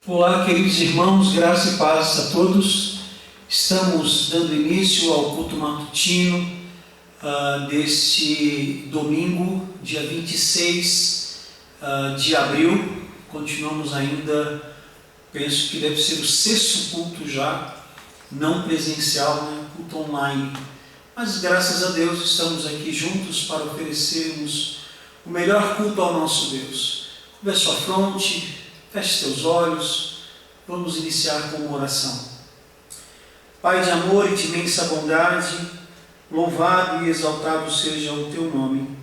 Olá, queridos irmãos, graça e paz a todos. Estamos dando início ao culto matutino deste domingo, dia 26 de abril. Continuamos ainda, penso que deve ser o sexto culto já, não presencial, né? Culto online. Mas graças a Deus estamos aqui juntos para oferecermos o melhor culto ao nosso Deus. Curva sua fronte, feche seus olhos, vamos iniciar com uma oração. Pai de amor e de imensa bondade, louvado e exaltado seja o Teu nome.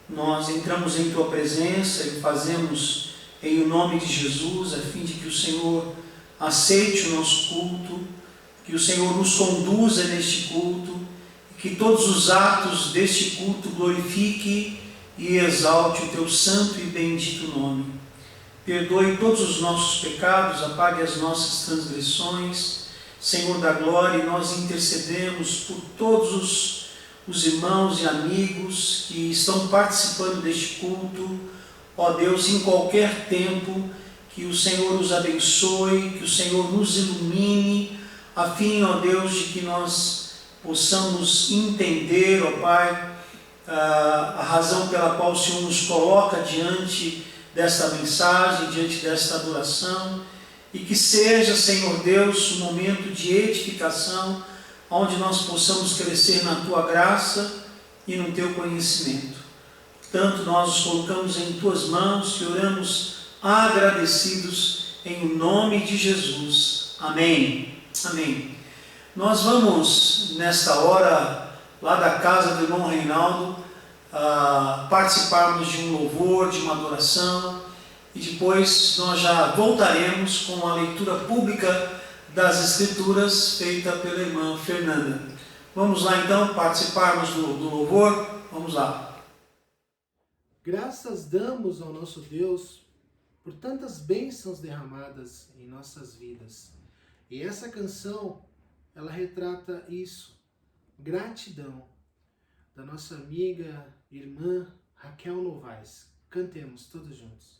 Nós entramos em Tua presença e fazemos em o nome de Jesus, a fim de que o Senhor aceite o nosso culto, que o Senhor nos conduza neste culto, que todos os atos deste culto glorifique e exalte o Teu santo e bendito nome. Perdoe todos os nossos pecados, apague as nossas transgressões. Senhor da glória, nós intercedemos por todos os irmãos e amigos que estão participando deste culto. Ó Deus, em qualquer tempo, que o Senhor os abençoe, que o Senhor nos ilumine, a fim, ó Deus, de que nós possamos entender, ó Pai, a razão pela qual o Senhor nos coloca diante desta mensagem, diante desta adoração, e que seja, Senhor Deus, um momento de edificação, onde nós possamos crescer na Tua graça e no Teu conhecimento. Tanto nós os colocamos em Tuas mãos, que oramos agradecidos em nome de Jesus. Amém. Amém. Nós vamos, nesta hora, lá da casa do irmão Reinaldo, participarmos de um louvor, de uma adoração, e depois nós já voltaremos com a leitura pública das Escrituras feita pela irmã Fernanda. Vamos lá então participarmos do louvor? Vamos lá. Graças damos ao nosso Deus por tantas bênçãos derramadas em nossas vidas. E essa canção, ela retrata isso, gratidão, da nossa amiga, irmã Raquel Novaes. Cantemos todos juntos.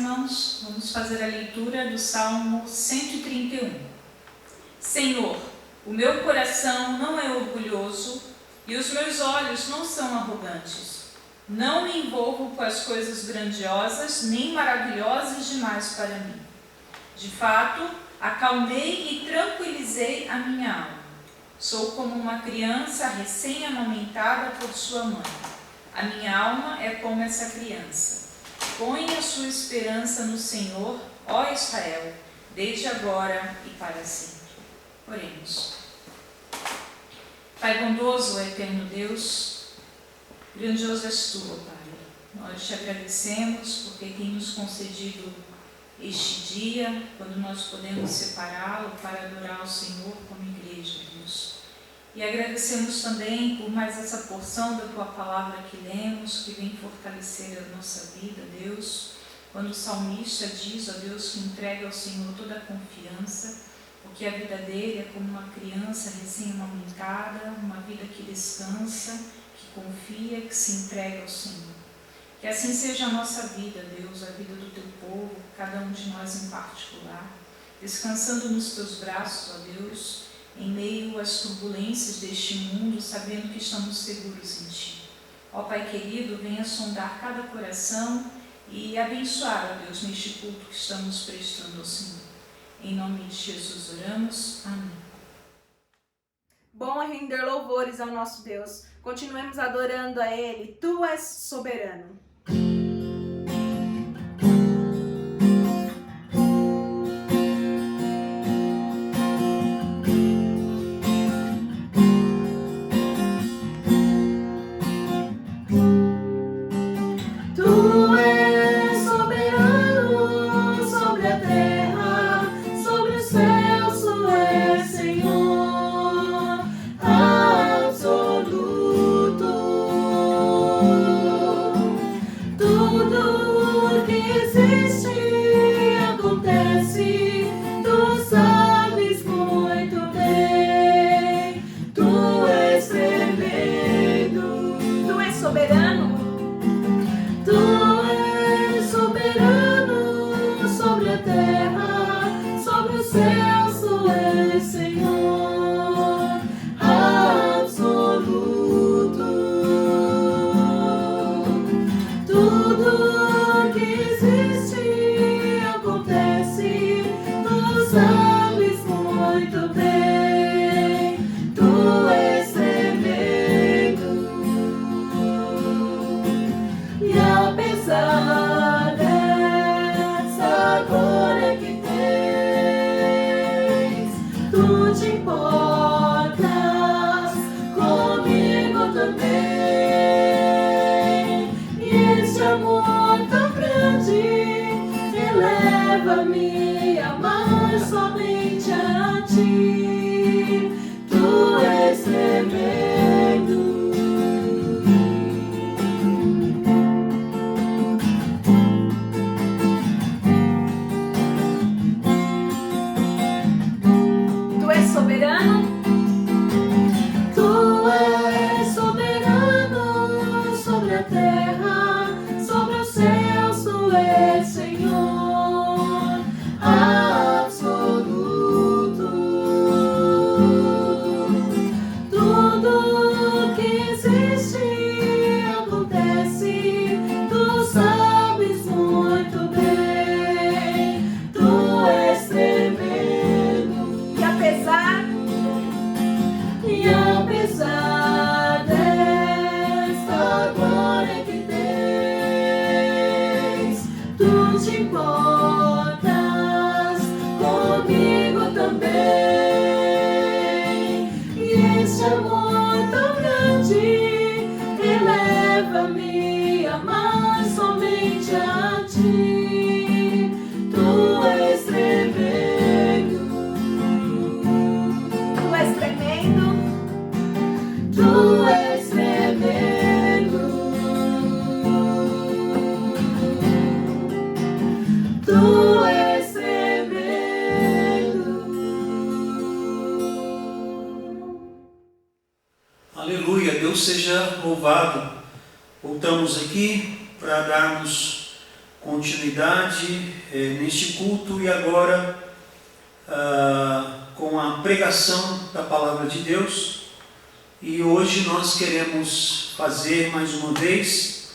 irmãos, vamos fazer a leitura do Salmo 131. Senhor, o meu coração não é orgulhoso e os meus olhos não são arrogantes. Não me envolvo com as coisas grandiosas nem maravilhosas demais para mim. De fato, acalmei e tranquilizei a minha alma. Sou como uma criança recém-amamentada por sua mãe. A minha alma é como essa criança. Põe a sua esperança no Senhor, ó Israel, desde agora e para sempre. Oremos. Pai bondoso, eterno Deus, grandioso és tu, ó Pai. Nós te agradecemos porque tem nos concedido este dia, quando nós podemos separá-lo para adorar ao Senhor como igreja, Deus. E agradecemos também por mais essa porção da Tua Palavra que lemos, que vem fortalecer a nossa vida, Deus. Quando o salmista diz, ó Deus, que entrega ao Senhor toda a confiança, porque a vida dele é como uma criança recém-amamentada, uma vida que descansa, que confia, que se entrega ao Senhor. Que assim seja a nossa vida, Deus, a vida do Teu povo, cada um de nós em particular, descansando nos Teus braços, ó Deus, em meio às turbulências deste mundo, sabendo que estamos seguros em Ti. Ó Pai querido, venha sondar cada coração e abençoar, ó Deus, neste culto que estamos prestando ao Senhor. Em nome de Jesus oramos. Amém. Bom é render louvores ao nosso Deus. Continuemos adorando a Ele. Tu és soberano. Leva-me a amar somente a Ti. Tu és tremendo. Tu és soberano? Tu és soberano sobre a terra, sobre os céus. Tu és Senhor absoluto. Tudo que existe acontece, tu sabes muito bem. Tu és tremendo. E apesar desta glória que tens, tu te importas comigo também. E este amor tão grande eleva-me a amar somente a Ti. Tu és tremendo. Tu és tremendo. Tu és tremendo. Tu és tremendo. Aleluia, Deus seja louvado. Voltamos aqui para darmos continuidade neste culto e agora com a pregação da Palavra de Deus. E hoje nós queremos fazer mais uma vez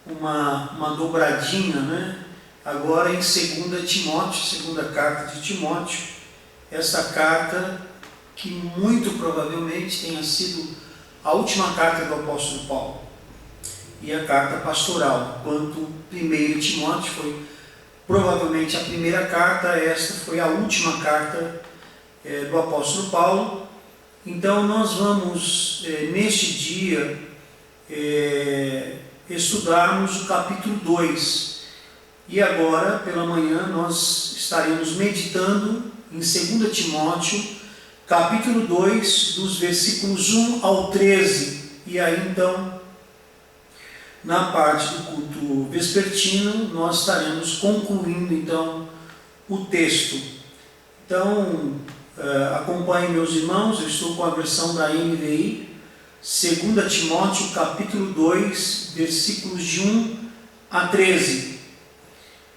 uma dobradinha, né? Agora em 2 Timóteo, segunda carta de Timóteo, essa carta que muito provavelmente tenha sido a última carta do apóstolo Paulo e a carta pastoral, enquanto 1 Timóteo foi provavelmente a primeira carta, esta foi a última carta do apóstolo Paulo. Então nós vamos neste dia estudarmos o capítulo 2 e agora pela manhã nós estaremos meditando em 2 Timóteo capítulo 2 dos versículos 1 ao 13 e aí então na parte do culto vespertino nós estaremos concluindo então o texto. Então acompanhem meus irmãos, eu estou com a versão da NVI, 2 Timóteo capítulo 2 versículos de 1 a 13.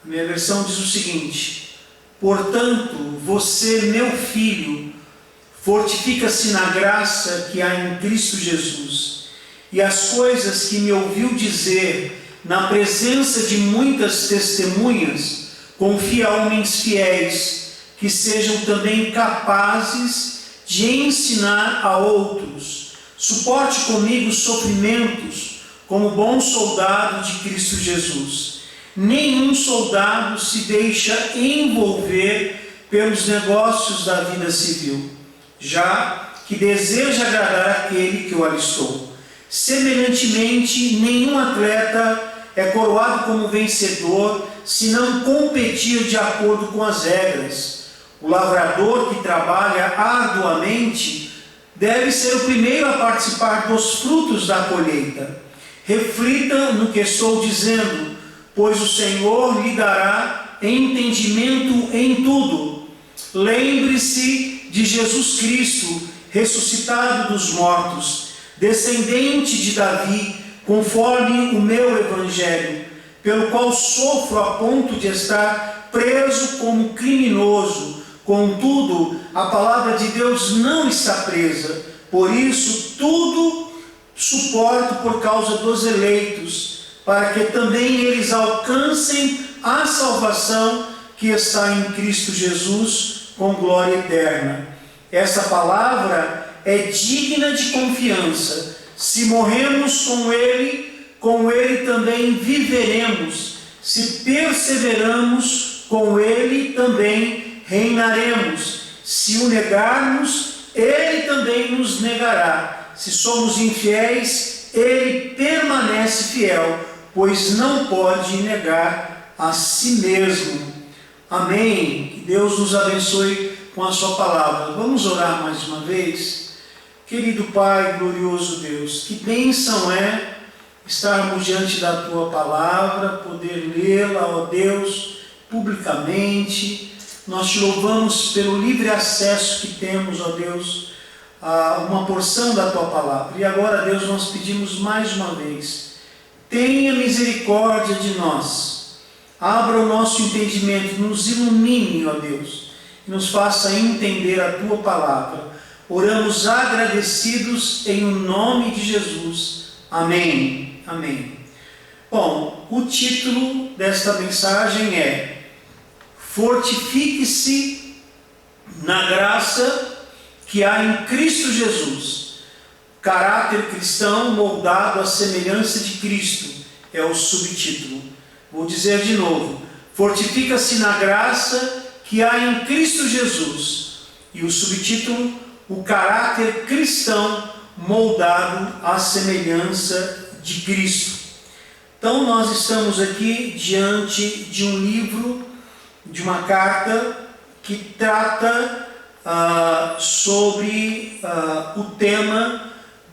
A minha versão diz o seguinte: portanto, você, meu filho, fortifica-se na graça que há em Cristo Jesus, e as coisas que me ouviu dizer na presença de muitas testemunhas, confia a homens fiéis, que sejam também capazes de ensinar a outros. Suporte comigo os sofrimentos, como bom soldado de Cristo Jesus. Nenhum soldado se deixa envolver pelos negócios da vida civil, já que deseja agradar aquele que o alistou. Semelhantemente, nenhum atleta é coroado como vencedor se não competir de acordo com as regras. O lavrador que trabalha arduamente deve ser o primeiro a participar dos frutos da colheita. Reflita no que estou dizendo, pois o Senhor lhe dará entendimento em tudo. Lembre-se de Jesus Cristo, ressuscitado dos mortos, descendente de Davi, conforme o meu evangelho, pelo qual sofro a ponto de estar preso como criminoso. Contudo, a palavra de Deus não está presa, por isso tudo suporto por causa dos eleitos, para que também eles alcancem a salvação que está em Cristo Jesus, com glória eterna. Essa palavra é digna de confiança. Se morremos com Ele também viveremos. Se perseveramos, com Ele também reinaremos. Se o negarmos, Ele também nos negará. Se somos infiéis, Ele permanece fiel, pois não pode negar a si mesmo. Amém. Que Deus nos abençoe com a sua palavra. Vamos orar mais uma vez. Querido Pai, glorioso Deus, que bênção é estarmos diante da Tua palavra, poder lê-la, ó Deus, publicamente. Nós te louvamos pelo livre acesso que temos, ó Deus, a uma porção da Tua palavra. E agora, Deus, nós pedimos mais uma vez, tenha misericórdia de nós, abra o nosso entendimento, nos ilumine, ó Deus, e nos faça entender a Tua palavra. Oramos agradecidos em nome de Jesus. Amém. Amém. Bom, o título desta mensagem é Fortifique-se na graça que há em Cristo Jesus. Caráter cristão moldado à semelhança de Cristo é o subtítulo. Vou dizer de novo. Fortifica-se na graça que há em Cristo Jesus. E o subtítulo, o caráter cristão moldado à semelhança de Cristo. Então nós estamos aqui diante de um livro, de uma carta que trata sobre o tema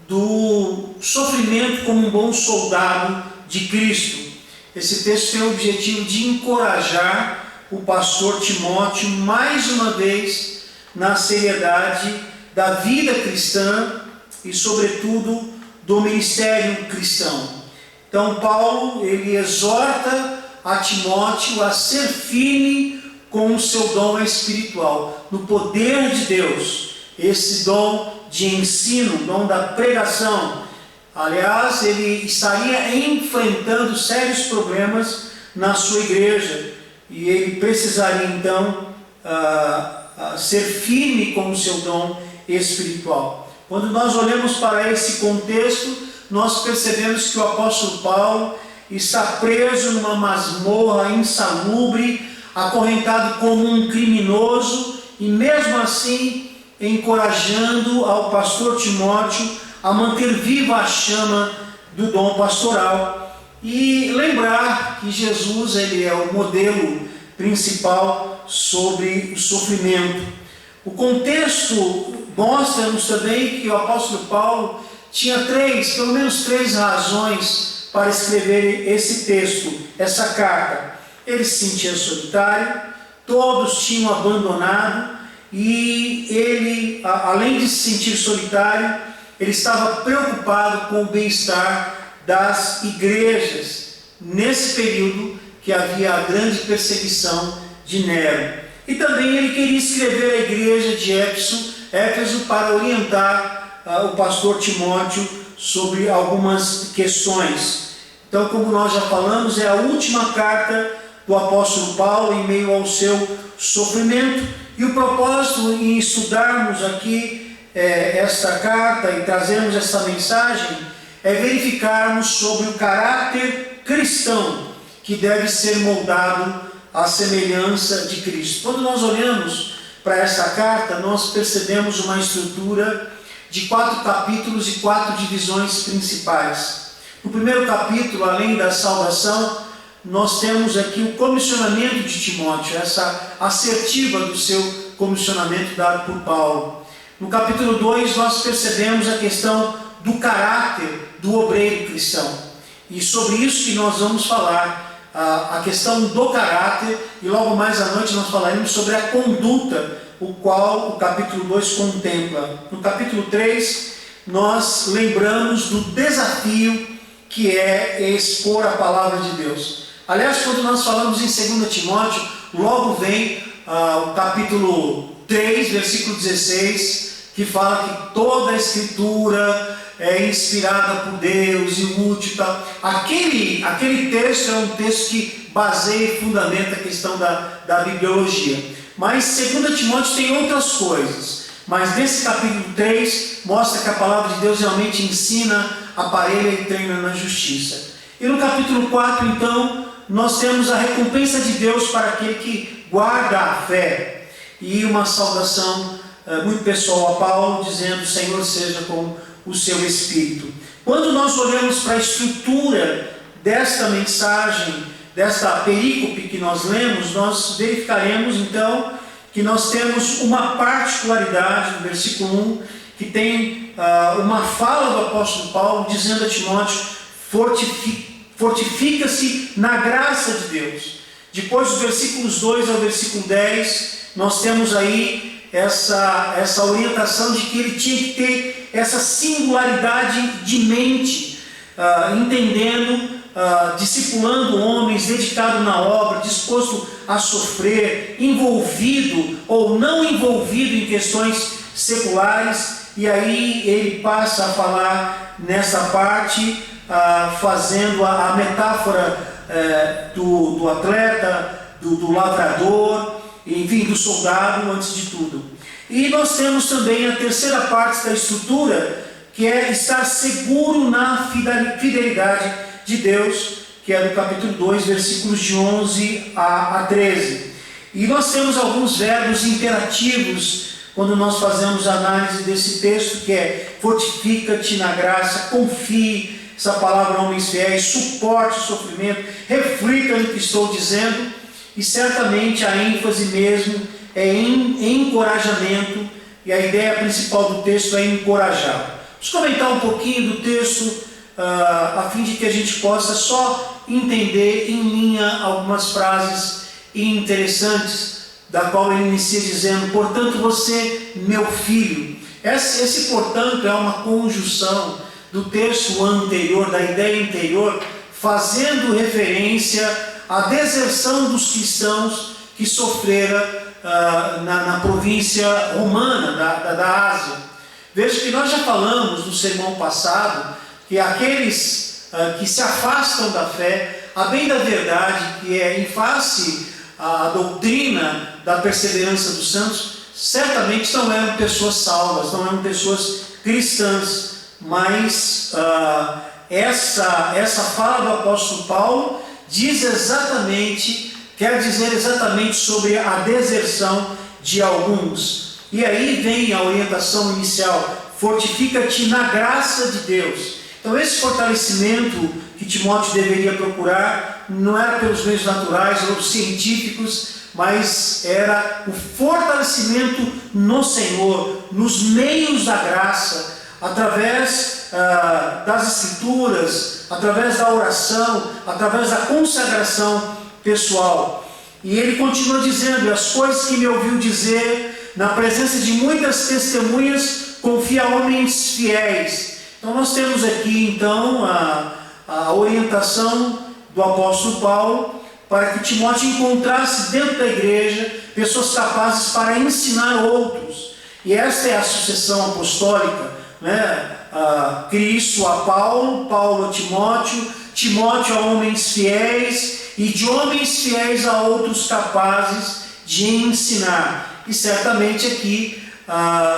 do sofrimento como um bom soldado de Cristo. Esse texto tem o objetivo de encorajar o pastor Timóteo mais uma vez na seriedade da vida cristã e sobretudo do ministério cristão. Então Paulo, ele exorta a Timóteo a ser firme com o seu dom espiritual, no poder de Deus, esse dom de ensino, dom da pregação. Aliás, ele estaria enfrentando sérios problemas na sua igreja, e ele precisaria então ser firme com o seu dom espiritual. Quando nós olhamos para esse contexto, nós percebemos que o apóstolo Paulo está preso numa masmorra insalubre, acorrentado como um criminoso, e mesmo assim encorajando ao pastor Timóteo a manter viva a chama do dom pastoral. E lembrar que Jesus, ele é o modelo principal sobre o sofrimento. O contexto mostra-nos também que o apóstolo Paulo tinha pelo menos três razões para escrever esse texto, essa carta. Ele se sentia solitário, todos tinham abandonado, e ele, além de se sentir solitário, ele estava preocupado com o bem-estar das igrejas, nesse período que havia a grande perseguição de Nero. E também ele queria escrever à igreja de Éfeso para orientar o pastor Timóteo sobre algumas questões. Então, como nós já falamos, é a última carta do apóstolo Paulo em meio ao seu sofrimento. E o propósito em estudarmos aqui esta carta e trazermos essa mensagem é verificarmos sobre o caráter cristão que deve ser moldado à semelhança de Cristo. Quando nós olhamos para essa carta, nós percebemos uma estrutura de 4 capítulos e 4 divisões principais. No primeiro capítulo, além da saudação, nós temos aqui o comissionamento de Timóteo, essa assertiva do seu comissionamento dado por Paulo. No capítulo 2, nós percebemos a questão do caráter do obreiro cristão. E sobre isso que nós vamos falar, a questão do caráter, e logo mais à noite nós falaremos sobre a conduta, o qual o capítulo 2 contempla. No capítulo 3, nós lembramos do desafio que é expor a palavra de Deus. Aliás, quando nós falamos em 2 Timóteo, logo vem o capítulo 3, versículo 16, que fala que toda a escritura é inspirada por Deus e útil e tal. Aquele texto é um texto que baseia e fundamenta a questão da bibliologia. Mas 2 Timóteo tem outras coisas. Mas nesse capítulo 3 mostra que a palavra de Deus realmente ensina, aparelha e treina na justiça. E no capítulo 4, então, nós temos a recompensa de Deus para aquele que guarda a fé. E uma saudação muito pessoal a Paulo, dizendo: Senhor seja com o seu Espírito. Quando nós olhamos para a estrutura desta mensagem, desta perícope que nós lemos, nós verificaremos então que nós temos uma particularidade no versículo 1, que tem uma fala do apóstolo Paulo dizendo a Timóteo: fortifica-se na graça de Deus. Depois dos versículos 2 ao versículo 10, nós temos aí essa orientação de que ele tinha que ter essa singularidade de mente, entendendo, discipulando homens, dedicado na obra, disposto a sofrer, envolvido ou não envolvido em questões seculares. E aí ele passa a falar nessa parte, fazendo a metáfora do atleta, do lavrador, enfim, do soldado antes de tudo. E nós temos também a terceira parte da estrutura, que é estar seguro na fidelidade de Deus, que é do capítulo 2, versículos de 11 a 13. E nós temos alguns verbos imperativos quando nós fazemos a análise desse texto, que é: fortifica-te na graça, confie, essa palavra homens fiéis, suporte o sofrimento, reflita no que estou dizendo. E certamente a ênfase mesmo é em encorajamento, e a ideia principal do texto é encorajar. Vamos comentar um pouquinho do texto, a fim de que a gente possa só entender em linha algumas frases interessantes, da qual ele inicia dizendo: portanto você, meu filho. Esse portanto é uma conjunção do texto anterior, da ideia anterior, fazendo referência à deserção dos cristãos que sofreram na província romana da Ásia. Veja que nós já falamos no sermão passado que aqueles que se afastam da fé, a bem da verdade, que é em face à doutrina da perseverança dos santos, certamente não eram pessoas salvas, não eram pessoas cristãs, mas essa fala do apóstolo Paulo quer dizer exatamente sobre a deserção de alguns. E aí vem a orientação inicial: fortifica-te na graça de Deus. Então esse fortalecimento que Timóteo deveria procurar não era pelos meios naturais ou científicos, mas era o fortalecimento no Senhor, nos meios da graça, através das Escrituras, através da oração, através da consagração pessoal. E ele continua dizendo: as coisas que me ouviu dizer na presença de muitas testemunhas, confia a homens fiéis. Então nós temos aqui então a orientação do apóstolo Paulo para que Timóteo encontrasse dentro da igreja pessoas capazes para ensinar outros. E esta é a sucessão apostólica, né? Cristo a Paulo, Paulo a Timóteo, Timóteo a homens fiéis, e de homens fiéis a outros capazes de ensinar. E certamente aqui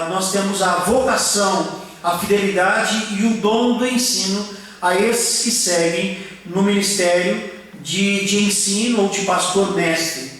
nós temos a vocação, a fidelidade e o dom do ensino a esses que seguem no ministério de ensino ou de pastor mestre.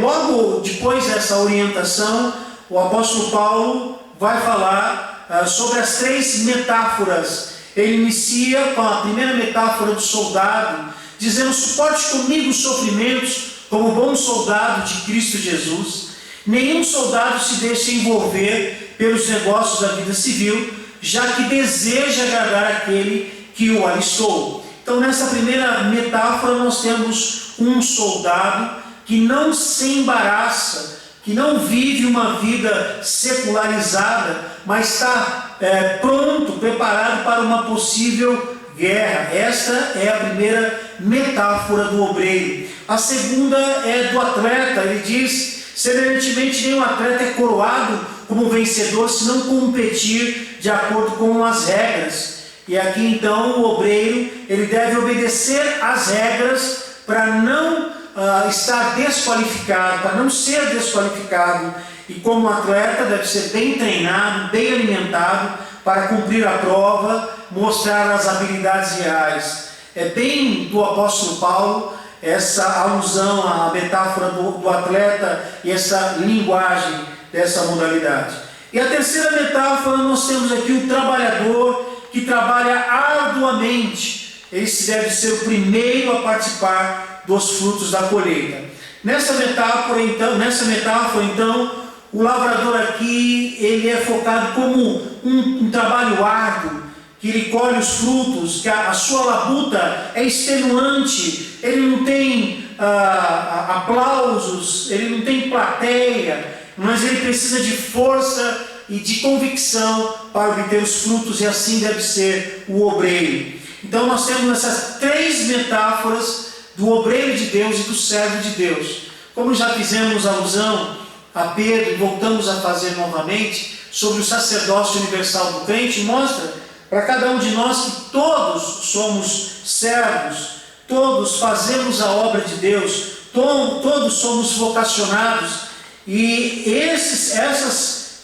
Logo depois dessa orientação, o apóstolo Paulo vai falar sobre as 3 metáforas. Ele inicia com a primeira metáfora do soldado, dizendo: suporte comigo os sofrimentos como bom soldado de Cristo Jesus. Nenhum soldado se deixa envolver pelos negócios da vida civil, já que deseja agradar aquele que o alistou. Então, nessa primeira metáfora, nós temos um soldado que não se embaraça, que não vive uma vida secularizada, mas está pronto, preparado para uma possível guerra. Esta é a primeira metáfora do obreiro. A segunda é do atleta. Ele diz: semelhantemente, nenhum atleta é coroado como vencedor se não competir de acordo com as regras. E aqui então o obreiro ele deve obedecer às regras para não estar desqualificado, para não ser desqualificado. E como atleta deve ser bem treinado, bem alimentado para cumprir a prova, mostrar as habilidades reais. É bem do apóstolo Paulo essa alusão à metáfora do atleta e essa linguagem dessa modalidade. E a terceira metáfora, nós temos aqui o trabalhador que trabalha arduamente. Esse deve ser o primeiro a participar dos frutos da colheita. Nessa metáfora, então, o lavrador aqui, ele é focado como um trabalho árduo, que ele colhe os frutos, que a sua labuta é extenuante, ele não tem aplausos, ele não tem plateia, mas ele precisa de força e de convicção para obter os frutos, e assim deve ser o obreiro. Então nós temos essas 3 metáforas do obreiro de Deus e do servo de Deus. Como já fizemos alusão a Pedro e voltamos a fazer novamente sobre o sacerdócio universal do crente, mostra para cada um de nós que todos somos servos, todos fazemos a obra de Deus, todos somos vocacionados, e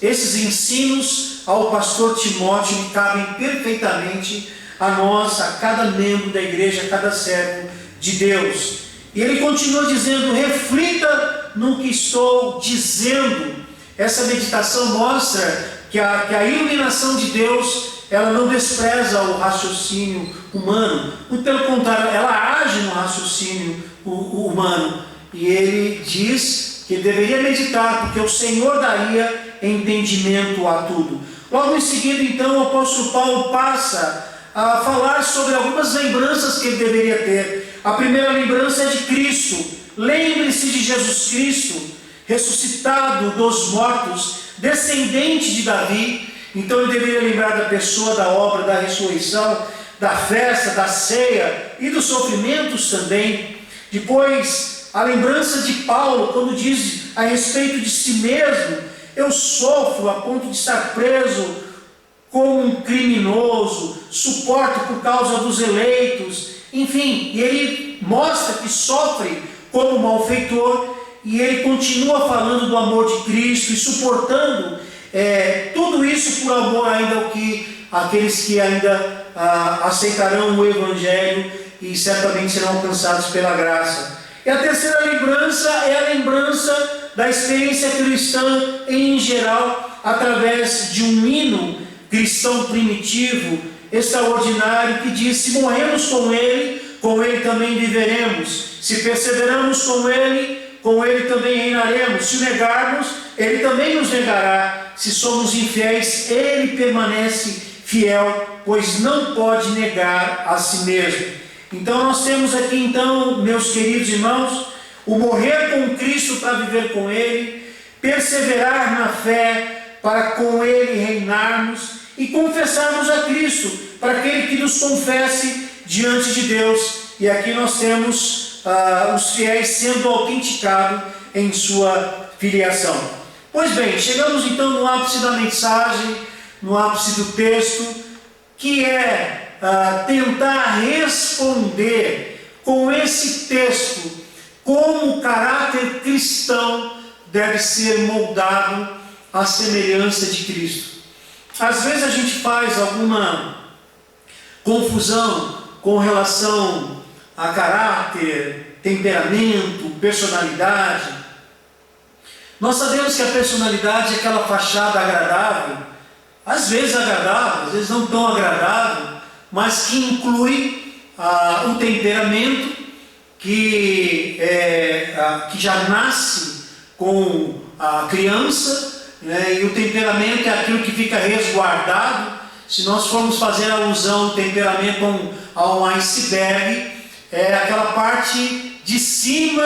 esses ensinos ao pastor Timóteo me cabem perfeitamente a nós, a cada membro da igreja, a cada servo de Deus. E ele continua dizendo: reflita no que estou dizendo. Essa meditação mostra que a iluminação de Deus, ela não despreza o raciocínio humano, muito pelo contrário, ela age no raciocínio humano. E ele diz que deveria meditar, porque o Senhor daria entendimento a tudo. Logo em seguida, então, o apóstolo Paulo passa a falar sobre algumas lembranças que ele deveria ter. A primeira lembrança é de Cristo. Lembre-se de Jesus Cristo, ressuscitado dos mortos, descendente de Davi. Então ele deveria lembrar da pessoa, da obra, da ressurreição. da festa, da ceia e dos sofrimentos também. Depois, a lembrança de Paulo, quando diz a respeito de si mesmo: eu sofro a ponto de estar preso como um criminoso, suporto por causa dos eleitos. Enfim, e ele mostra que sofre como malfeitor, e ele continua falando do amor de Cristo e suportando tudo isso por amor ainda ao que aqueles que ainda aceitarão o Evangelho e certamente serão alcançados pela graça. E a terceira lembrança é a lembrança da experiência cristã em geral, através de um hino cristão primitivo, extraordinário, que diz: se morremos com Ele também viveremos. Se perseveramos com Ele também reinaremos. Se o negarmos, Ele também nos negará. Se somos infiéis, Ele permanece fiel, pois não pode negar a si mesmo. Então nós temos aqui, então, meus queridos irmãos, o morrer com Cristo para viver com Ele, perseverar na fé para com Ele reinarmos, e confessarmos a Cristo para aquele que nos confesse diante de Deus. E aqui nós temos os fiéis sendo autenticados em sua filiação. Pois bem, chegamos então no ápice da mensagem, no ápice do texto, que é tentar responder com esse texto como o caráter cristão deve ser moldado à semelhança de Cristo. Às vezes a gente faz alguma confusão com relação a caráter, temperamento, personalidade. Nós sabemos que a personalidade é aquela fachada agradável, às vezes agradável, às vezes não tão agradável, mas que inclui o temperamento que já nasce com a criança, né? E o temperamento é aquilo que fica resguardado. Se nós formos fazer alusão ao temperamento a um iceberg, é aquela parte de cima,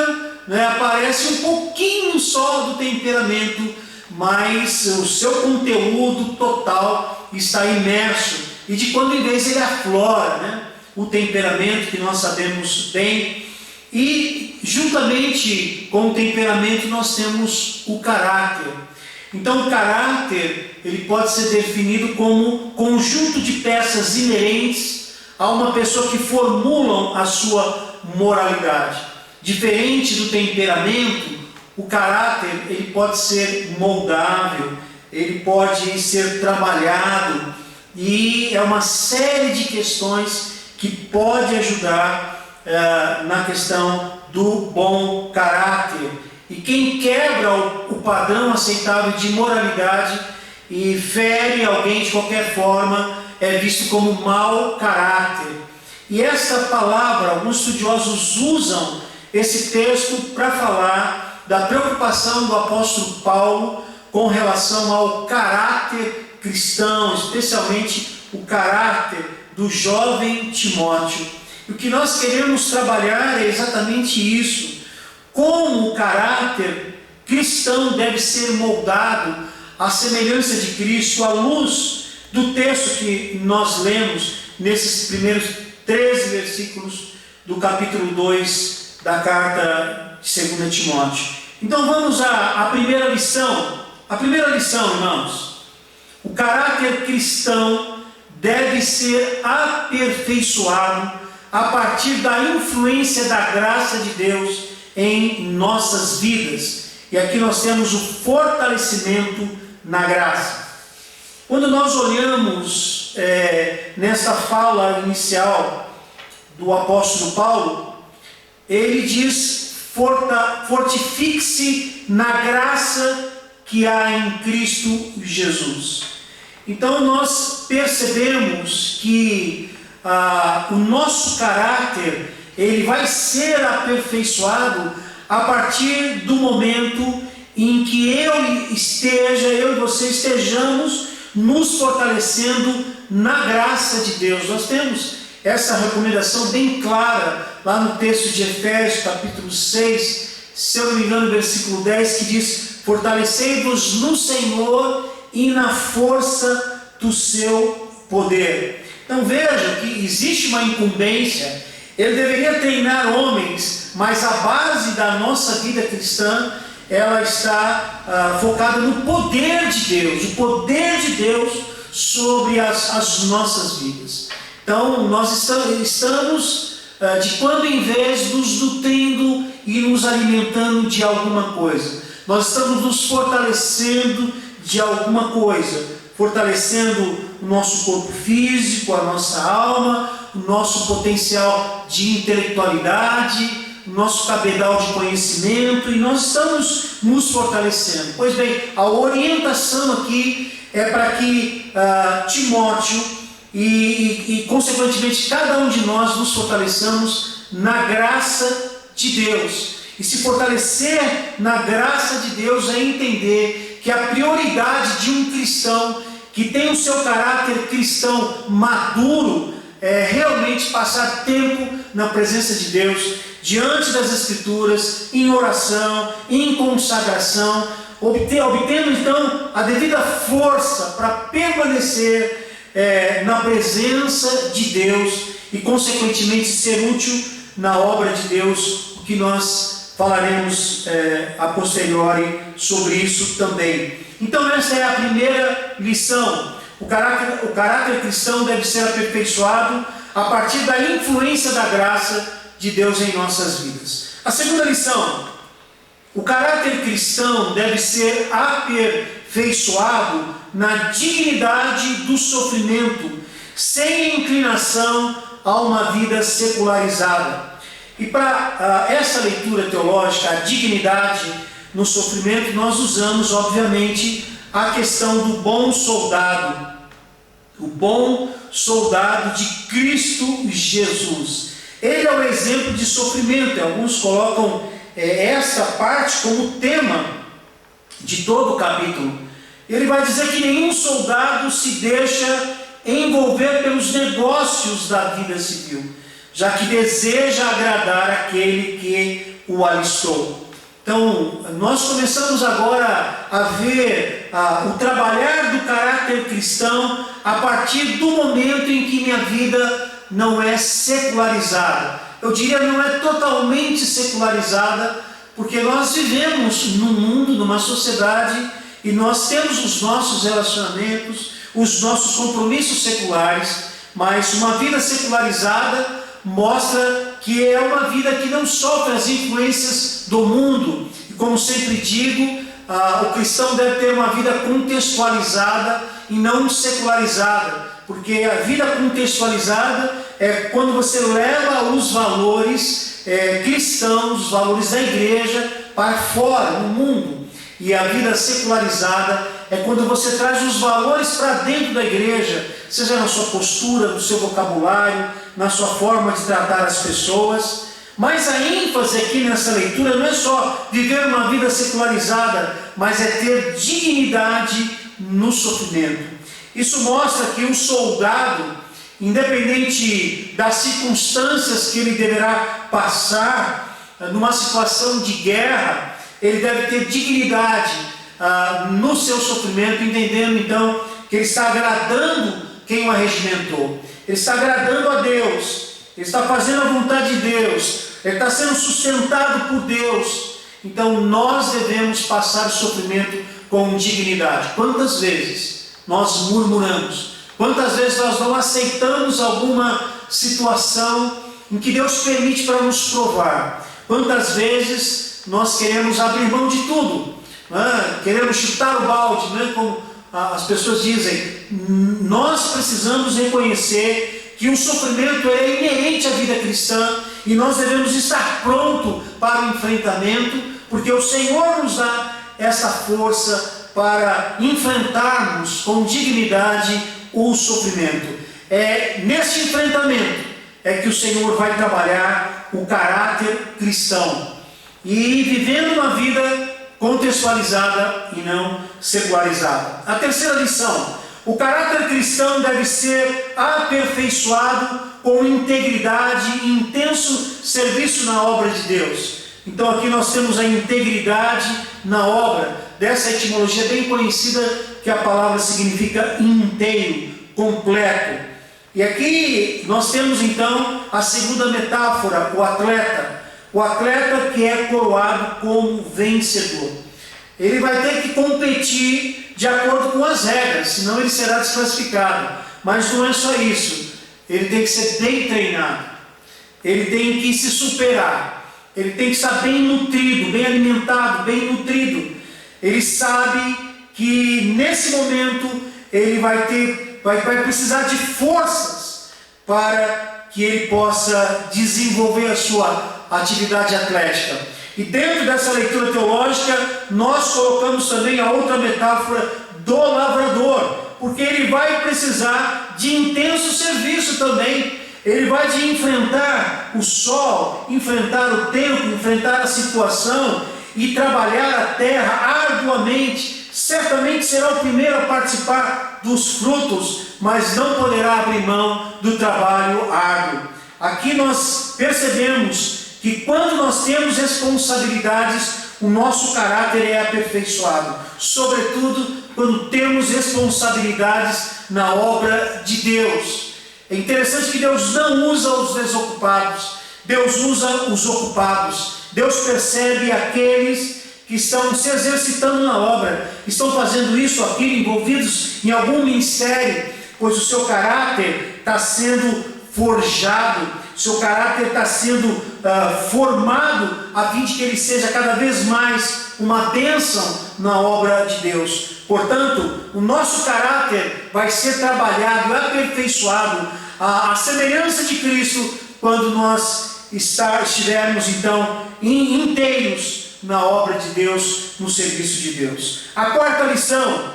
né? Aparece um pouquinho só do temperamento, mas o seu conteúdo total está imerso, e de quando em vez ele aflora, né? O temperamento, que nós sabemos bem. E juntamente com o temperamento nós temos o caráter. Então o caráter, ele pode ser definido como conjunto de peças inerentes a uma pessoa que formulam a sua moralidade. Diferente do temperamento, o caráter, ele pode ser moldável, ele pode ser trabalhado, e é uma série de questões que pode ajudar na questão do bom caráter. E quem quebra o padrão aceitável de moralidade e fere alguém de qualquer forma é visto como mau caráter. E essa palavra, alguns estudiosos usam esse texto para falar da preocupação do apóstolo Paulo com relação ao caráter cristão, especialmente o caráter do jovem Timóteo. E o que nós queremos trabalhar é exatamente isso: como o caráter cristão deve ser moldado à semelhança de Cristo, à luz do texto que nós lemos nesses primeiros 13 versículos do capítulo 2 da carta de 2 Timóteo. Então vamos à primeira lição. A primeira lição, irmãos: o caráter cristão deve ser aperfeiçoado a partir da influência da graça de Deus em nossas vidas. E aqui nós temos o fortalecimento na graça. Quando nós olhamos nesta fala inicial do apóstolo Paulo, ele diz: fortifique-se na graça que há em Cristo Jesus. Então nós percebemos que o nosso caráter, ele vai ser aperfeiçoado a partir do momento em que eu e você estejamos nos fortalecendo na graça de Deus. Nós temos essa recomendação bem clara lá no texto de Efésios, capítulo 6, se eu não me engano, versículo 10, que diz: fortalecei-vos no Senhor e na força do seu poder. Então veja que existe uma incumbência. Ele deveria treinar homens, mas a base da nossa vida cristã, ela está focada no poder de Deus, o poder de Deus sobre as nossas vidas. Então nós estamos de quando em vez nos nutrindo e nos alimentando de alguma coisa. Nós estamos nos fortalecendo de alguma coisa, fortalecendo o nosso corpo físico, a nossa alma, o nosso potencial de intelectualidade, o nosso cabedal de conhecimento, e nós estamos nos fortalecendo. Pois bem, a orientação aqui é para que Timóteo e consequentemente cada um de nós nos fortaleçamos na graça de Deus. E se fortalecer na graça de Deus é entender que a prioridade de um cristão que tem o seu caráter cristão maduro é realmente passar tempo na presença de Deus, diante das Escrituras, em oração, em consagração, obtendo então a devida força para permanecer na presença de Deus e consequentemente ser útil na obra de Deus, que nós falaremos a posteriori sobre isso também. Então essa é a primeira lição. O caráter cristão deve ser aperfeiçoado a partir da influência da graça de Deus em nossas vidas. A segunda lição: o caráter cristão deve ser aperfeiçoado na dignidade do sofrimento, sem inclinação a uma vida secularizada. E para essa leitura teológica, a dignidade no sofrimento, nós usamos, obviamente, a questão do bom soldado. O bom soldado de Cristo Jesus. Ele é o exemplo de sofrimento. Alguns colocam essa parte como tema de todo o capítulo. Ele vai dizer que nenhum soldado se deixa envolver pelos negócios da vida civil, já que deseja agradar aquele que o alistou. Então, nós começamos agora a ver o trabalhar do caráter cristão a partir do momento em que minha vida não é secularizada. Eu diria não é totalmente secularizada, porque nós vivemos num mundo, numa sociedade, e nós temos os nossos relacionamentos, os nossos compromissos seculares, mas uma vida secularizada mostra que é uma vida que não sofre as influências do mundo. E como sempre digo, o cristão deve ter uma vida contextualizada e não secularizada, porque a vida contextualizada é quando você leva os valores cristãos, os valores da igreja para fora, no mundo. E a vida secularizada é quando você traz os valores para dentro da igreja, seja na sua postura, no seu vocabulário, na sua forma de tratar as pessoas. Mas a ênfase aqui nessa leitura não é só viver uma vida secularizada, mas é ter dignidade no sofrimento. Isso mostra que um soldado, independente das circunstâncias que ele deverá passar, numa situação de guerra, ele deve ter dignidade no seu sofrimento, entendendo então que ele está agradando quem o arregimentou. Ele está agradando a Deus, ele está fazendo a vontade de Deus, ele está sendo sustentado por Deus. Então nós devemos passar o sofrimento com dignidade. Quantas vezes nós murmuramos? Quantas vezes nós não aceitamos alguma situação em que Deus permite para nos provar? Quantas vezes nós queremos abrir mão de tudo, queremos chutar o balde, como as pessoas dizem? Nós precisamos reconhecer que o sofrimento é inerente à vida cristã e nós devemos estar prontos para o enfrentamento, porque o Senhor nos dá essa força para enfrentarmos com dignidade o sofrimento. É nesse enfrentamento que o Senhor vai trabalhar o caráter cristão, e vivendo uma vida contextualizada e não secularizada. A terceira lição: o caráter cristão deve ser aperfeiçoado com integridade e intenso serviço na obra de Deus. Então aqui nós temos a integridade na obra, dessa etimologia bem conhecida, que a palavra significa inteiro, completo. E aqui nós temos então a segunda metáfora, o atleta. O atleta que é coroado como vencedor. Ele vai ter que competir de acordo com as regras, senão ele será desclassificado. Mas não é só isso. Ele tem que ser bem treinado. Ele tem que se superar. Ele tem que estar bem nutrido, bem alimentado, bem nutrido. Ele sabe que nesse momento ele vai precisar de forças para que ele possa desenvolver a sua atividade atlética. E dentro dessa leitura teológica, nós colocamos também a outra metáfora do lavrador, porque ele vai precisar de intenso serviço também. Ele vai de enfrentar o sol, enfrentar o tempo, enfrentar a situação e trabalhar a terra arduamente. Certamente será o primeiro a participar dos frutos, mas não poderá abrir mão do trabalho árduo. Aqui nós percebemos que quando nós temos responsabilidades, o nosso caráter é aperfeiçoado. Sobretudo quando temos responsabilidades na obra de Deus. É interessante que Deus não usa os desocupados, Deus usa os ocupados. Deus percebe aqueles que estão se exercitando na obra, estão fazendo isso, aquilo, envolvidos em algum ministério, pois o seu caráter está sendo forjado, seu caráter está sendo formado a fim de que ele seja cada vez mais uma bênção na obra de Deus. Portanto, o nosso caráter vai ser trabalhado, aperfeiçoado à semelhança de Cristo, quando nós estivermos então inteiros na obra de Deus, no serviço de Deus. A quarta lição: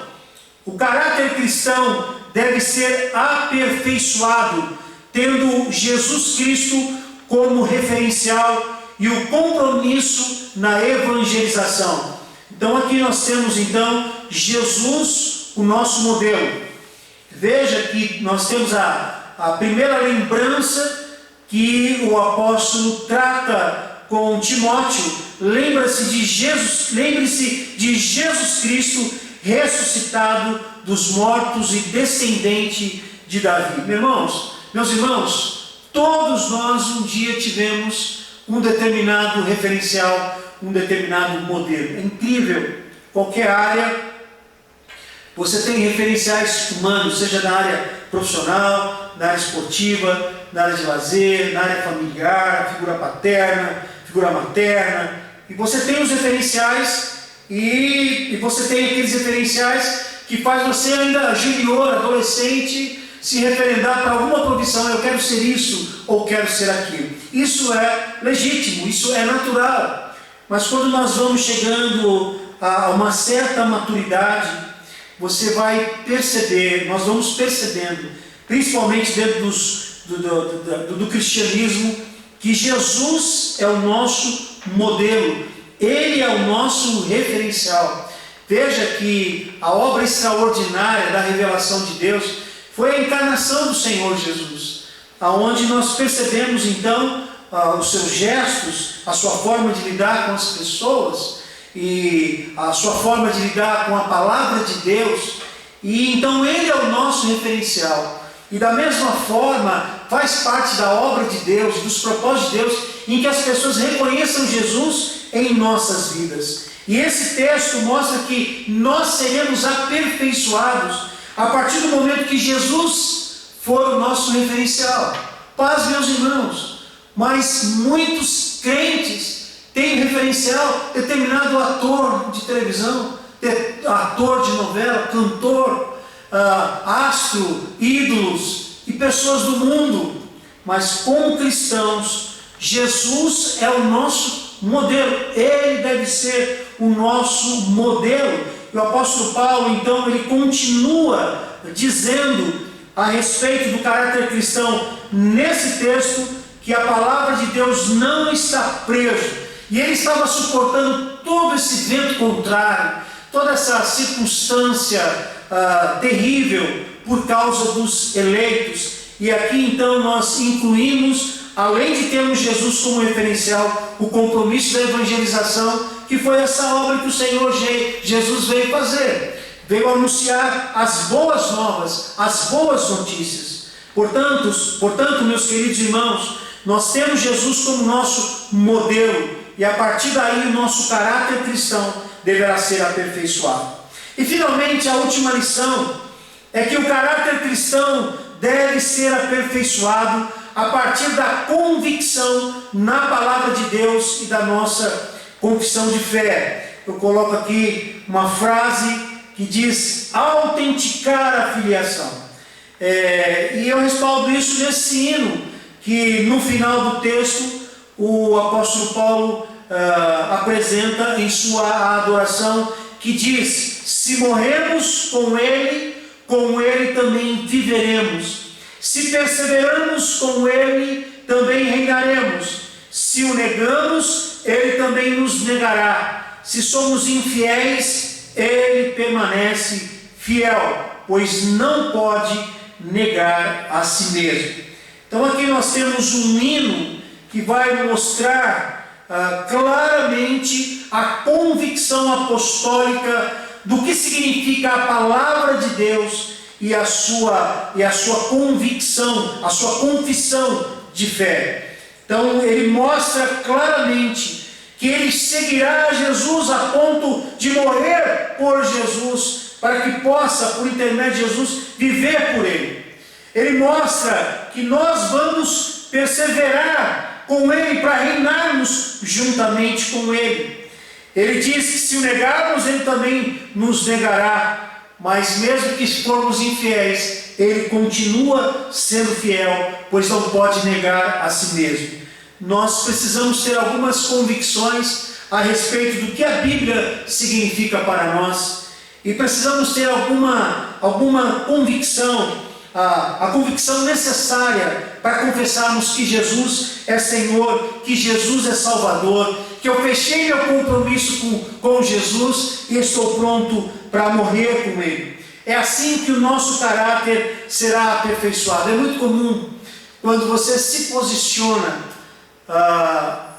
o caráter cristão deve ser aperfeiçoado, tendo Jesus Cristo como referencial e o compromisso na evangelização. Então aqui nós temos então Jesus, o nosso modelo. Veja que nós temos a primeira lembrança que o apóstolo trata com Timóteo. Lembre-se de Jesus Cristo ressuscitado dos mortos e descendente de Davi. Meus irmãos, todos nós um dia tivemos um determinado referencial, um determinado modelo. É incrível, qualquer área você tem referenciais humanos, seja na área profissional, na área esportiva, na área de lazer, na área familiar, figura paterna, figura materna, e você tem os referenciais, e você tem aqueles referenciais que faz você ainda junior, adolescente, se referendar para alguma profissão. Eu quero ser isso ou quero ser aquilo. Isso é legítimo, isso é natural. Mas quando nós vamos chegando a uma certa maturidade, você vai perceber, nós vamos percebendo, principalmente dentro do cristianismo, que Jesus é o nosso modelo, Ele é o nosso referencial. Veja que a obra extraordinária da revelação de Deus foi a encarnação do Senhor Jesus, aonde nós percebemos então os seus gestos, a sua forma de lidar com as pessoas e a sua forma de lidar com a palavra de Deus, e então Ele é o nosso referencial. E da mesma forma faz parte da obra de Deus, dos propósitos de Deus, em que as pessoas reconheçam Jesus em nossas vidas. E esse texto mostra que nós seremos aperfeiçoados a partir do momento que Jesus for o nosso referencial. Paz, meus irmãos, mas muitos crentes têm referencial determinado ator de televisão, ator de novela, cantor, astro, ídolos e pessoas do mundo. Mas como cristãos, Jesus é o nosso modelo, Ele deve ser o nosso modelo. E o apóstolo Paulo, então, ele continua dizendo a respeito do caráter cristão nesse texto, que a palavra de Deus não está preso. E ele estava suportando todo esse vento contrário, toda essa circunstância terrível por causa dos eleitos. E aqui então nós incluímos, além de termos Jesus como referencial, o compromisso da evangelização, que foi essa obra que o Senhor Jesus veio fazer. Veio anunciar as boas novas, as boas notícias. Portanto, meus queridos irmãos, nós temos Jesus como nosso modelo, e a partir daí o nosso caráter cristão deverá ser aperfeiçoado. E finalmente, a última lição é que o caráter cristão deve ser aperfeiçoado a partir da convicção na palavra de Deus e da nossa confissão de fé. Eu coloco aqui uma frase que diz autenticar a filiação. E eu respaldo isso nesse hino, que no final do texto o apóstolo Paulo apresenta em sua adoração, que diz: se morremos com ele também viveremos. Se perseveramos com ele, também reinaremos. Se o negamos, ele também nos negará. Se somos infiéis, ele permanece fiel, pois não pode negar a si mesmo. Então aqui nós temos um hino que vai mostrar claramente a convicção apostólica do que significa a palavra de Deus e a sua convicção, a sua confissão de fé. Então ele mostra claramente que ele seguirá Jesus a ponto de morrer por Jesus, para que possa, por intermédio de Jesus, viver por ele. Ele mostra que nós vamos perseverar com ele para reinarmos juntamente com ele. Ele diz que se o negarmos, ele também nos negará. Mas mesmo que formos infiéis, ele continua sendo fiel, pois não pode negar a si mesmo. Nós precisamos ter algumas convicções a respeito do que a Bíblia significa para nós, e precisamos ter alguma convicção, a convicção necessária para confessarmos que Jesus é Senhor, que Jesus é Salvador, que eu fechei meu compromisso com Jesus e estou pronto para morrer com Ele. É assim que o nosso caráter será aperfeiçoado. É muito comum, quando você se posiciona,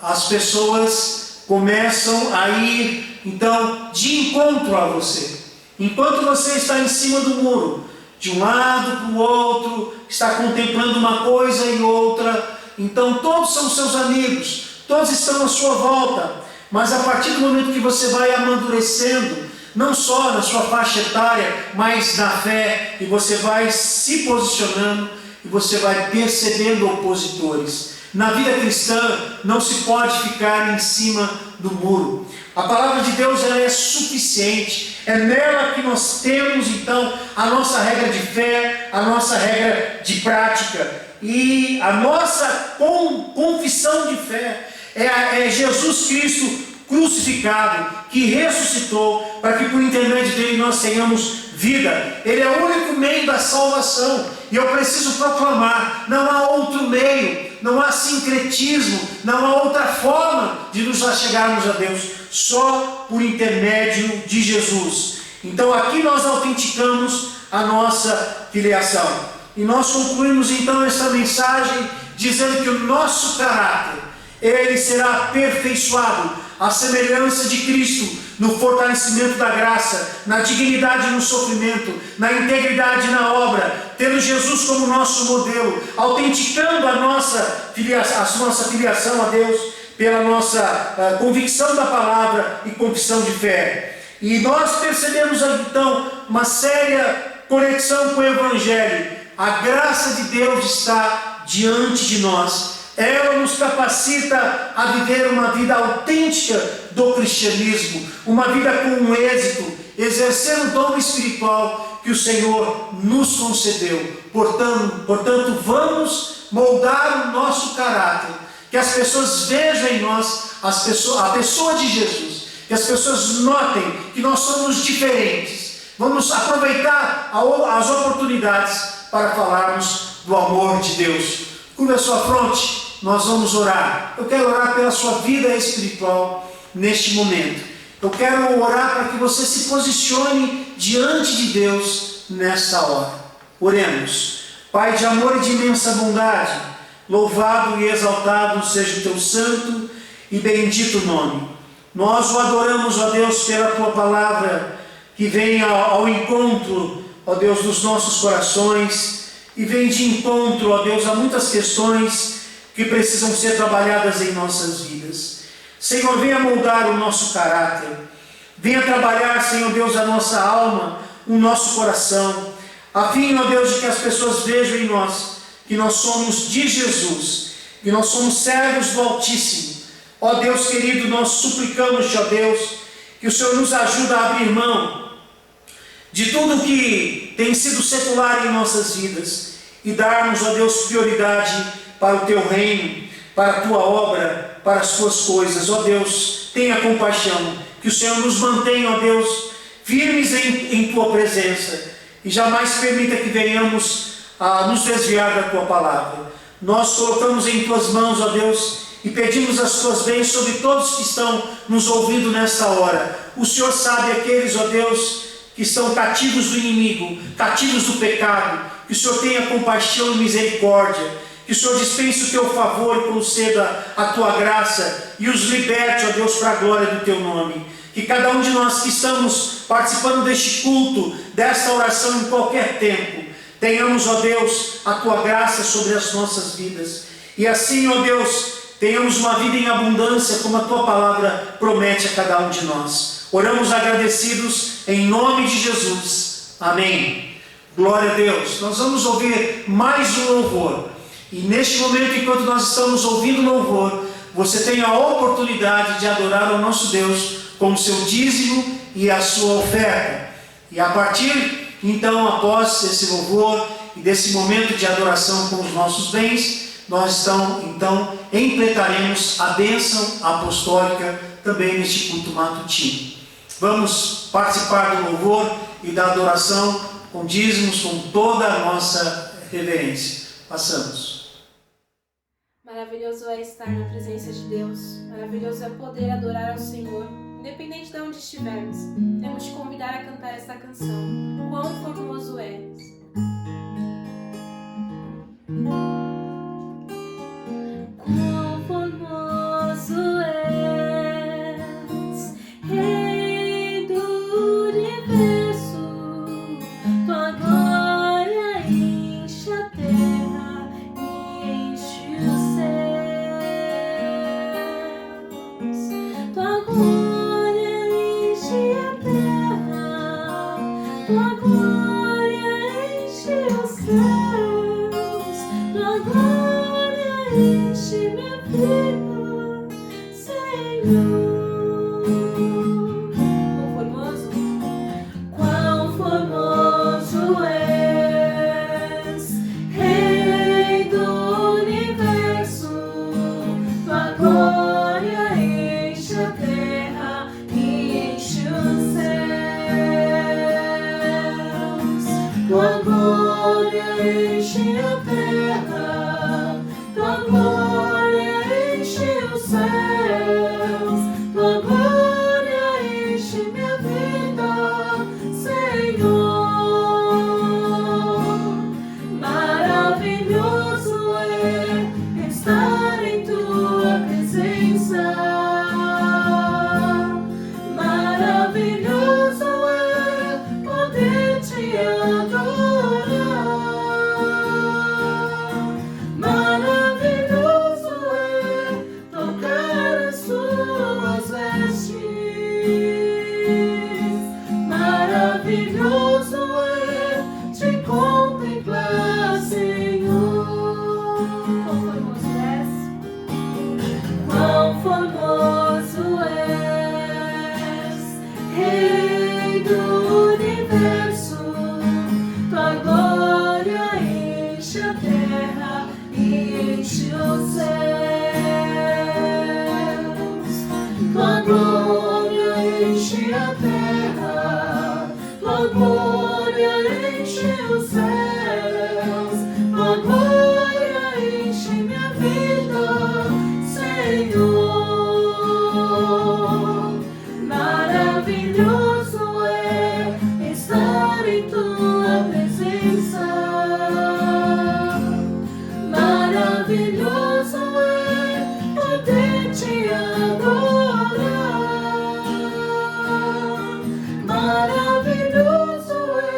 as pessoas começam a ir, então, de encontro a você. Enquanto você está em cima do muro, de um lado para o outro, está contemplando uma coisa e outra, então todos são seus amigos, todos estão à sua volta. Mas a partir do momento que você vai amadurecendo, não só na sua faixa etária, mas na fé, e você vai se posicionando, e você vai percebendo opositores. Na vida cristã não se pode ficar em cima do muro. A palavra de Deus, ela é suficiente. É nela que nós temos então a nossa regra de fé, a nossa regra de prática. E a nossa confissão de fé é Jesus Cristo crucificado, que ressuscitou, para que por intermédio dele nós tenhamos vida. Ele é o único meio da salvação, e eu preciso proclamar: não há outro meio, não há sincretismo, não há outra forma de nos achegarmos a Deus, só por intermédio de Jesus. Então aqui nós autenticamos a nossa filiação, e nós concluímos então essa mensagem dizendo que o nosso caráter, ele será aperfeiçoado à semelhança de Cristo, no fortalecimento da graça, na dignidade no sofrimento, na integridade na obra, tendo Jesus como nosso modelo, autenticando a nossa filiação a Deus pela nossa convicção da palavra e confissão de fé. E nós percebemos então uma séria conexão com o Evangelho. A graça de Deus está diante de nós. Ela nos capacita a viver uma vida autêntica do cristianismo, uma vida com êxito, exercendo o dom espiritual que o Senhor nos concedeu. Portanto, vamos moldar o nosso caráter, que as pessoas vejam em nós a pessoa de Jesus, que as pessoas notem que nós somos diferentes. Vamos aproveitar as oportunidades para falarmos do amor de Deus. Curva a sua fronte, nós vamos orar. Eu quero orar pela sua vida espiritual neste momento. Eu quero orar para que você se posicione diante de Deus nesta hora. Oremos. Pai de amor e de imensa bondade, louvado e exaltado seja o teu santo e bendito nome. Nós o adoramos, ó Deus, pela tua palavra que vem ao encontro, ó Deus, dos nossos corações, e vem de encontro, ó Deus, a muitas questões que precisam ser trabalhadas em nossas vidas. Senhor, venha moldar o nosso caráter, venha trabalhar, Senhor Deus, a nossa alma, o nosso coração, a fim, ó Deus, de que as pessoas vejam em nós que nós somos de Jesus, que nós somos servos do Altíssimo. Ó Deus querido, nós suplicamos-te, ó Deus, que o Senhor nos ajude a abrir mão de tudo que tem sido secular em nossas vidas e darmos, ó Deus, prioridade para o Teu reino, para a Tua obra, para as Tuas coisas. Ó Deus, tenha compaixão, que o Senhor nos mantenha, ó Deus, firmes em Tua presença e jamais permita que venhamos a nos desviar da Tua palavra. Nós colocamos em Tuas mãos, ó Deus, e pedimos as Tuas bênçãos sobre todos que estão nos ouvindo nessa hora. O Senhor sabe aqueles, ó Deus, que estão cativos do inimigo, cativos do pecado, que o Senhor tenha compaixão e misericórdia, que o Senhor dispense o Teu favor e conceda a Tua graça e os liberte, ó Deus, para a glória do Teu nome. Que cada um de nós que estamos participando deste culto, desta oração em qualquer tempo, tenhamos, ó Deus, a Tua graça sobre as nossas vidas. E assim, ó Deus, tenhamos uma vida em abundância, como a Tua palavra promete a cada um de nós. Oramos agradecidos em nome de Jesus. Amém. Glória a Deus. Nós vamos ouvir mais um louvor. E neste momento, enquanto nós estamos ouvindo o louvor, você tem a oportunidade de adorar ao nosso Deus com o seu dízimo e a sua oferta. E a partir, então, após esse louvor e desse momento de adoração com os nossos bens, nós então empreitaremos a bênção apostólica também neste culto matutino. Vamos participar do louvor e da adoração com dízimos, com toda a nossa reverência. Passamos. Maravilhoso é estar na presença de Deus. Maravilhoso é poder adorar ao Senhor, independente de onde estivermos. Queremos te convidar a cantar essa canção. Quão formoso és. Quão formoso és, Rei do universo, tua glória enche a terra e enche os céus. Tua glória enche a terra, tua glória enche os céus, tua glória enche minha vida, Senhor. Quão formoso és, Rei do universo, tua glória enche a terra e enche os céus. Tua glória enche a terra, tua glória enche os céus, tua glória enche minha vida, Senhor. Maravilhoso é estar em tua presença, maravilhoso é poder te adorar, maravilhoso é tocar as suas vestes, maravilhoso é te contemplar, Senhor. Quão formoso és, Rei do universo, tua glória enche a terra e enche os céus. Tua glória enche a terra, tua glória enche os céus, tua glória enche minha vida, Senhor. Maravilhoso é estar em tua presença, maravilhoso é poder te adorar, maravilhoso é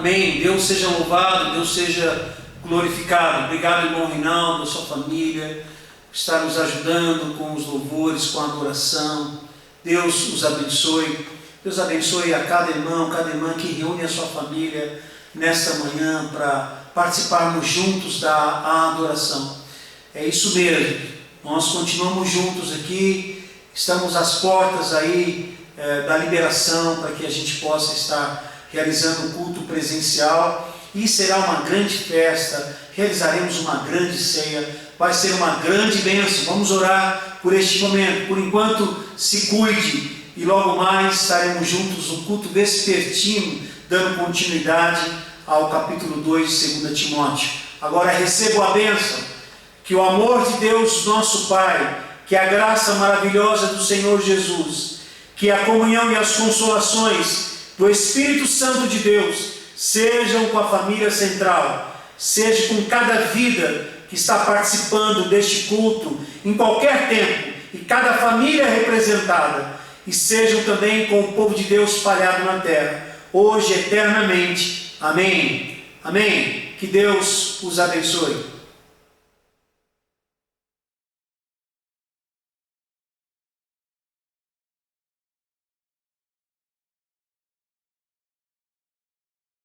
Amém. Deus seja louvado, Deus seja glorificado. Obrigado, irmão Reinaldo, a sua família, por estar nos ajudando com os louvores, com a adoração. Deus os abençoe. Deus abençoe a cada irmão, cada irmã que reúne a sua família nesta manhã para participarmos juntos da adoração. É isso mesmo. Nós continuamos juntos aqui. Estamos às portas aí da liberação para que a gente possa estar realizando o culto presencial. E será uma grande festa, realizaremos uma grande ceia, vai ser uma grande bênção. Vamos orar por este momento. Por enquanto, se cuide, e logo mais estaremos juntos no culto vespertino, dando continuidade ao capítulo 2 de 2 Timóteo. Agora recebo a bênção, que o amor de Deus, nosso Pai, que a graça maravilhosa do Senhor Jesus, que a comunhão e as consolações do Espírito Santo de Deus sejam com a família central, seja com cada vida que está participando deste culto, em qualquer tempo, e cada família representada, e sejam também com o povo de Deus espalhado na terra, hoje, eternamente. Amém. Amém. Que Deus os abençoe.